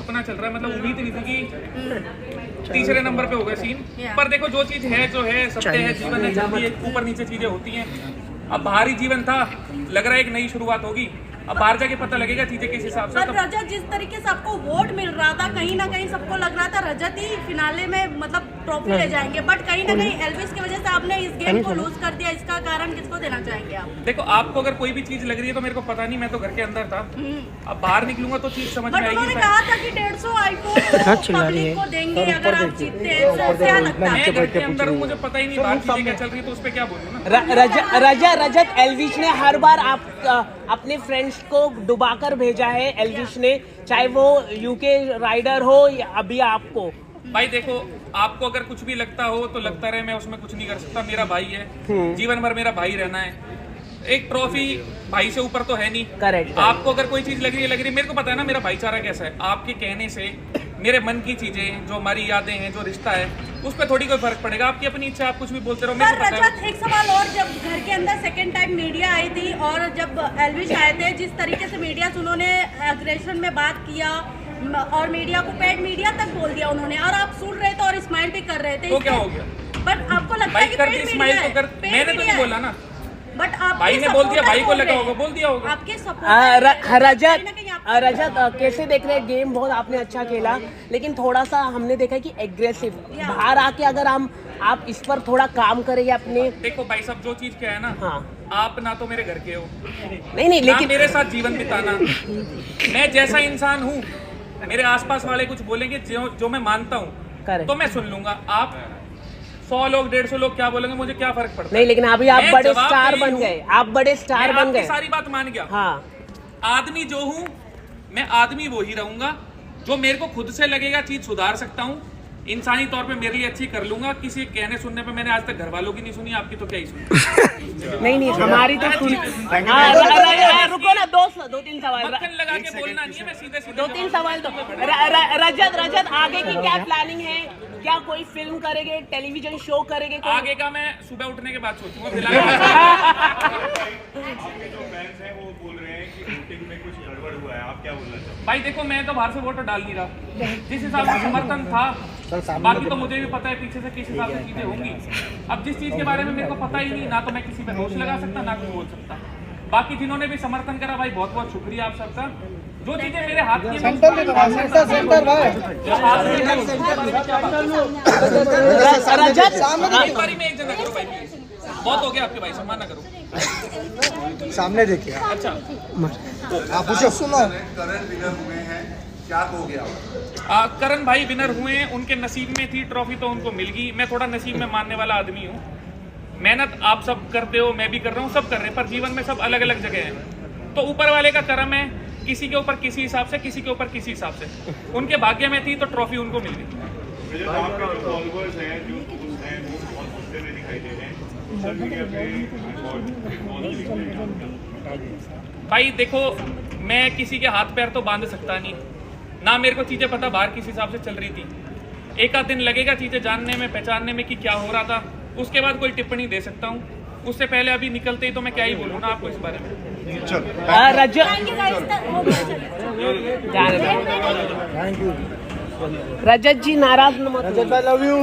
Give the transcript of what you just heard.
सपना चल रहा है, मतलब उम्मीद नहीं थी कि तीसरे नंबर पे होगा सीन। पर देखो जो चीज है जो है, सत्य है, जीवन है, चलती है, ऊपर नीचे चीजें होती हैं। अब बाहरी जीवन था, लग रहा है एक नई शुरुआत होगी। अब बाहर जाके पता लगेगा चीजें किस हिसाब से। पर रजत, जिस तरीके से आपको वोट मिल रहा था, कहीं ना कहीं सबको लग रहा था रजत ही फिनाले में मतलब ट्रॉफी ले जाएंगे, बट कहीं ना कहीं एल्विस की वजह से आपने इस गेम को लूज कर दिया। इसका कारण किसको देना चाहेंगे आप? देखो, आपको अगर कोई भी चीज लग रही है तो मेरे को पता नहीं, मैं तो घर के अंदर था। अब बाहर निकलूंगा तो चीज समझ में आएगी। उन्होंने कहा था कि 150 आईफोन पब्लिक को देंगे अगर आप जीतते हैं, तो क्या लगता है? मैं घर के अंदर हूँ, मुझे पता ही नहीं बाहर चीजें क्या चल रही है, तो उस पर क्या बोलूँ ना। रजत, एल्विश ने हर बार अपने फ्रेंड्स को डुबाकर भेजा है। एल्विश ने, चाहे वो यूके राइडर हो या अभी आपको। भाई देखो, आपको अगर कुछ भी लगता हो तो लगता रहे, मैं उसमें कुछ नहीं कर सकता। मेरा भाई है, जीवन भर मेरा भाई रहना है। एक ट्रॉफी भाई से ऊपर तो है नहीं। करेक्ट। आपको अगर कोई चीज लग रही है, मेरे को पता है ना मेरा भाईचारा कैसा है। आपके कहने से मेरे मन की चीजें, जो हमारी यादें हैं, जो रिश्ता है, उस पर थोड़ी कोई फर्क पड़ेगा। आपकी अपनी इच्छा, आप कुछ भी बोलते रहो, मेरे को पता है। एक सवाल और, जब घर के अंदर सेकंड टाइम मीडिया आई थी और जब एल्विश आए थे, जिस तरीके से मीडिया से उन्होंने एग्रेशन में बात किया और मीडिया को पेड मीडिया तक बोल दिया उन्होंने, और आप सुन रहे थे और स्माइल भी कर रहे थे, तो क्या हो गया? बट आपको लगता है कि पेड मीडिया है? मैंने तो नहीं बोला ना, बट आप भाई ने बोल दिया, भाई को लगा होगा, बोल दिया होगा। आपके रजत कैसे देख रहे हैं गेम? बहुत आपने अच्छा खेला, लेकिन थोड़ा सा हमने देखा है कि एग्रेसिव बाहर आके अगर आप इस पर थोड़ा काम करेंगे अपने। देखो भाई साहब, जो चीज क्या है ना, हाँ, आप ना तो मेरे घर के हो, नहीं, लेकिन मेरे साथ जीवन बिताना। मैं जैसा इंसान हूँ, मेरे आसपास वाले कुछ बोलेंगे जो मैं मानता हूँ तो मैं सुन लूंगा। आप 100 लोग 150 लोग क्या बोलेंगे, मुझे क्या फर्क पड़ता है? नहीं, लेकिन अभी आप बड़े स्टार बन गए, आप बड़े स्टार बन गए। सारी बात मान गया। हाँ, आदमी जो हूँ मैं, आदमी वो ही रहूंगा। जो मेरे को खुद से लगेगा चीज सुधार सकता हूँ, इंसानी तौर पे मेरे लिए अच्छी कर लूंगा। किसी कहने सुनने पे मैंने आज तक घर वालों की नहीं सुनी, आपकी तो क्या ही सुनी। नहीं, हमारी तो सुनी। रुको ना, दो तीन सवाल मक्खन लगा के बोलना नहीं है, मैं सीधे सीधे 2-3 सवाल तो। रजत आगे की क्या प्लानिंग है? क्या कोई फिल्म करेंगे, टेलीविजन शो करेंगे? आगे का मैं सुबह उठने के बाद सोचूंगा। भाई देखो, मैं तो बाहर से वोट डाल नहीं रहा, जिस हिसाब से समर्थन था, बाकी तो मुझे भी पता है पीछे से किस हिसाब से चीजें होंगी। अब जिस चीज के बारे में मेरे को पता ही नहीं, ना तो मैं किसी पे दोष लगा सकता, ना कुछ बोल सकता। बाकी जिन्होंने भी समर्थन करा, भाई बहुत बहुत शुक्रिया आप सबका। जो चीजें मेरे हाथ की में एक जगह करो भाई, बहुत हो गया आपके भाई, सम्मान ना करो। सामने देखिए। अच्छा, आप पूछो। सुनो, करण विनर हुए हैं, क्या कहोगे आप? करण भाई विनर हुए हैं, उनके नसीब में थी ट्रॉफी तो उनको मिल गई। मैं थोड़ा नसीब में मानने वाला आदमी हूँ। मेहनत आप सब करते हो, मैं भी कर रहा हूँ, सब कर रहे हैं, पर जीवन में सब अलग अलग जगह हैं। तो ऊपर वाले का करम है, किसी के ऊपर किसी हिसाब से, किसी के ऊपर किसी हिसाब से। उनके भाग्य में थी तो ट्रॉफी उनको मिल गई। भाई देखो, मैं किसी के हाथ पैर तो बांध सकता नहीं, ना मेरे को चीजें पता बाहर किस हिसाब से चल रही थी। एक आध दिन लगेगा चीजें जानने में, पहचानने में कि क्या हो रहा था, उसके बाद कोई टिप्पणी दे सकता हूँ। उससे पहले अभी निकलते ही तो मैं क्या ही बोलूँ ना आपको इस बारे में। रजत जी नाराज मत, रजत, आई लव यू।